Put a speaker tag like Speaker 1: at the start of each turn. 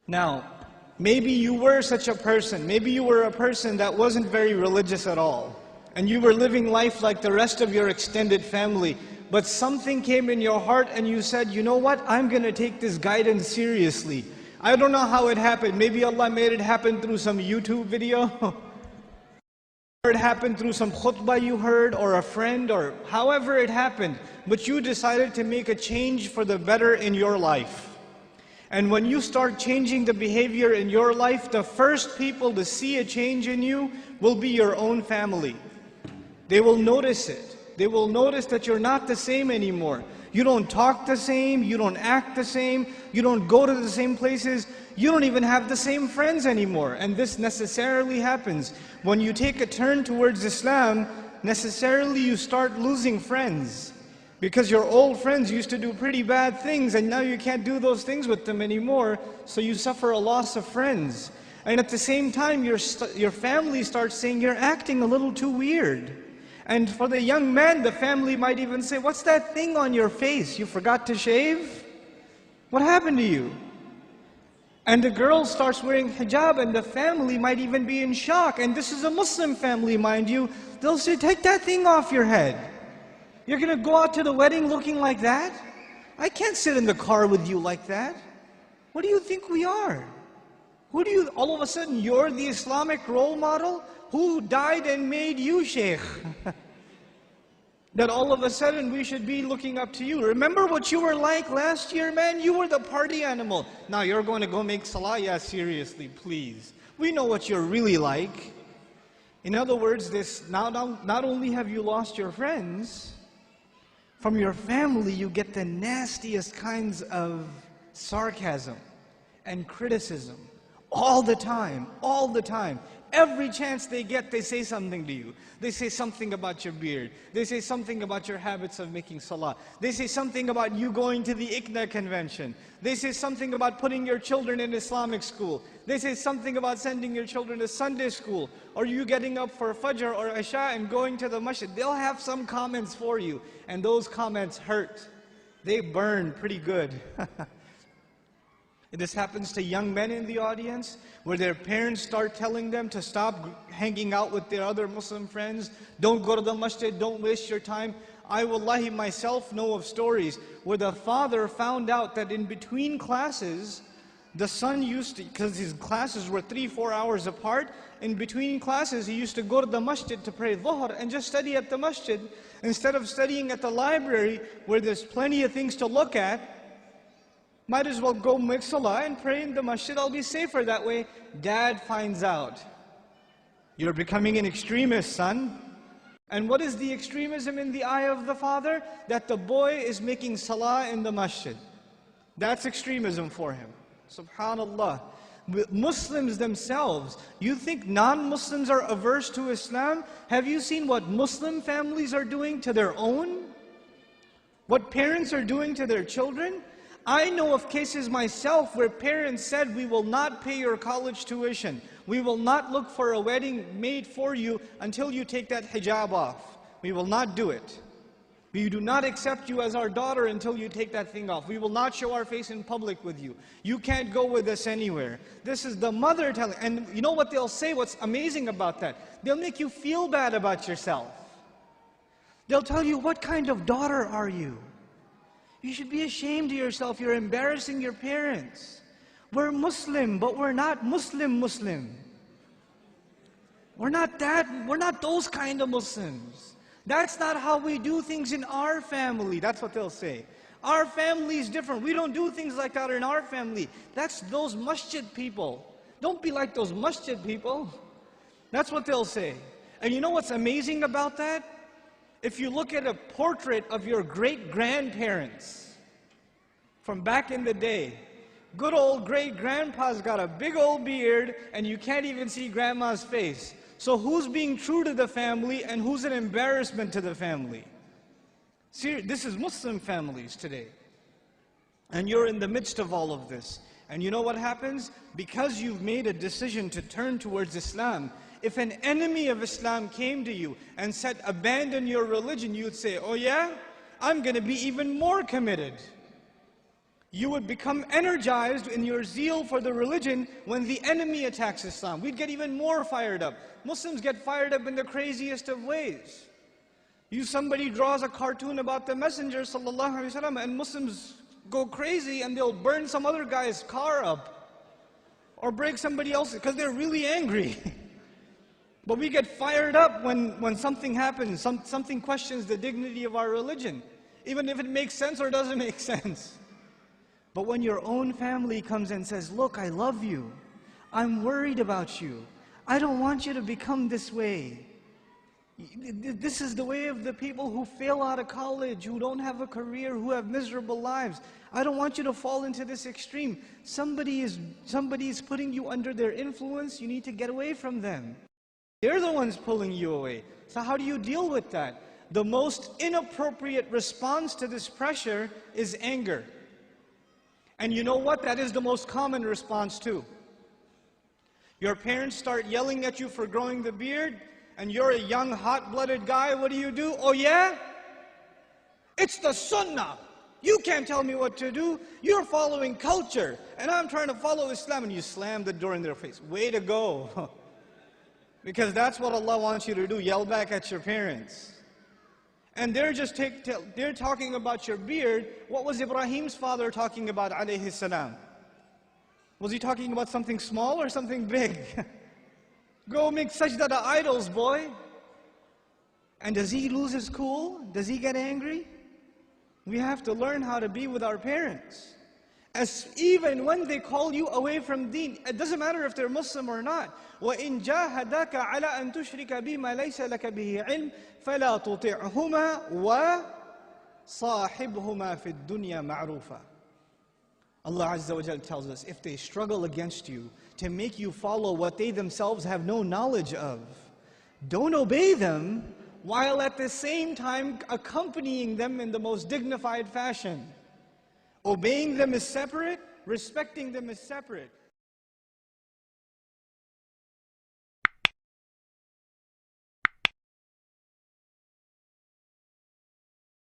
Speaker 1: Now, maybe you were such a person. Maybe you were a person that wasn't very religious at all. And you were living life like the rest of your extended family. But something came in your heart and you said, you know what? I'm going to take this guidance seriously. I don't know how it happened. Maybe Allah made it happen through some YouTube video. Or it happened through some khutbah you heard, or a friend, or however it happened. But you decided to make a change for the better in your life. And when you start changing the behavior in your life, the first people to see a change in you will be your own family. They will notice it. They will notice that you're not the same anymore. You don't talk the same, you don't act the same, you don't go to the same places, you don't even have the same friends anymore. And this necessarily happens. When you take a turn towards Islam, necessarily you start losing friends. Because your old friends used to do pretty bad things and now you can't do those things with them anymore, so you suffer a loss of friends. And at the same time, your family starts saying, you're acting a little too weird. And for the young man, the family might even say, what's that thing on your face? You forgot to shave? What happened to you? And the girl starts wearing hijab and the family might even be in shock. And this is a Muslim family, mind you. They'll say, take that thing off your head. You're going to go out to the wedding looking like that? I can't sit in the car with you like that. What do you think we are? All of a sudden, you're the Islamic role model? Who died and made you sheikh? That all of a sudden we should be looking up to you. Remember what you were like last year, man? You were the party animal. Now you're going to go make salah? Yeah, seriously, please. We know what you're really like. In other words, not only have you lost your friends, from your family you get the nastiest kinds of sarcasm and criticism. All the time, all the time. Every chance they get, they say something to you. They say something about your beard. They say something about your habits of making salah. They say something about you going to the ICNA convention. They say something about putting your children in Islamic school. They say something about sending your children to Sunday school, or you getting up for Fajr or Isha and going to the masjid. They'll have some comments for you, and those comments hurt. They burn pretty good. This happens to young men in the audience, where their parents start telling them to stop hanging out with their other Muslim friends. Don't go to the masjid, don't waste your time. I wallahi myself know of stories where the father found out that in between classes, the son used to, because his classes were 3-4 hours apart, in between classes he used to go to the masjid to pray dhuhr and just study at the masjid. Instead of studying at the library where there's plenty of things to look at, might as well go make salah and pray in the masjid. I'll be safer that way. Dad finds out. You're becoming an extremist, son. And what is the extremism in the eye of the father? That the boy is making salah in the masjid. That's extremism for him. Subhanallah. Muslims themselves, you think non-Muslims are averse to Islam? Have you seen what Muslim families are doing to their own? What parents are doing to their children? I know of cases myself where parents said, we will not pay your college tuition. We will not look for a wedding made for you until you take that hijab off. We will not do it. We do not accept you as our daughter until you take that thing off. We will not show our face in public with you. You can't go with us anywhere. This is the mother telling. And you know what they'll say? What's amazing about that? They'll make you feel bad about yourself. They'll tell you, what kind of daughter are you? You should be ashamed of yourself. You're embarrassing your parents. We're Muslim, but we're not Muslim. We're not those kind of Muslims. That's not how we do things in our family. That's what they'll say. Our family is different. We don't do things like that in our family. That's those masjid people. Don't be like those masjid people. That's what they'll say. And you know what's amazing about that? If you look at a portrait of your great-grandparents from back in the day, good old great-grandpa's got a big old beard and you can't even see grandma's face. So who's being true to the family and who's an embarrassment to the family? See, this is Muslim families today. And you're in the midst of all of this. And you know what happens? Because you've made a decision to turn towards Islam, if an enemy of Islam came to you and said, abandon your religion, you'd say, oh yeah? I'm going to be even more committed. You would become energized in your zeal for the religion when the enemy attacks Islam. We'd get even more fired up. Muslims get fired up in the craziest of ways. Somebody draws a cartoon about the Messenger sallallahu alaihi wasallam, and Muslims go crazy and they'll burn some other guy's car up or break somebody else's because they're really angry. But we get fired up when something happens, something questions the dignity of our religion, even if it makes sense or doesn't make sense. But when your own family comes and says, look, I love you, I'm worried about you, I don't want you to become this way. This is the way of the people who fail out of college, who don't have a career, who have miserable lives. I don't want you to fall into this extreme. Somebody is putting you under their influence. You need to get away from them. They're the ones pulling you away. So how do you deal with that? The most inappropriate response to this pressure is anger. And you know what? That is the most common response too. Your parents start yelling at you for growing the beard, and you're a young, hot-blooded guy. What do? Oh yeah? It's the sunnah. You can't tell me what to do. You're following culture, and I'm trying to follow Islam, and you slam the door in their face. Way to go. Because that's what Allah wants you to do, yell back at your parents. And they're talking about your beard. What was Ibrahim's father talking about, alayhi salam? Was he talking about something small or something big? Go make sajda to idols, boy. And does he lose his cool? Does he get angry? We have to learn how to be with our parents. Even when they call you away from deen, it doesn't matter if they're Muslim or not. وَإِن جَاهَدَاكَ عَلَىٰ أَن تُشْرِكَ بِمَا لَيْسَ لَكَ بِهِ عِلْمٍ فَلَا تُطِعْهُمَا وَصَاحِبْهُمَا فِي الدُّنْيَا مَعْرُوفًا. Allah Azza wa Jal tells us, if they struggle against you to make you follow what they themselves have no knowledge of, don't obey them while at the same time accompanying them in the most dignified fashion. Obeying them is separate, respecting them is separate.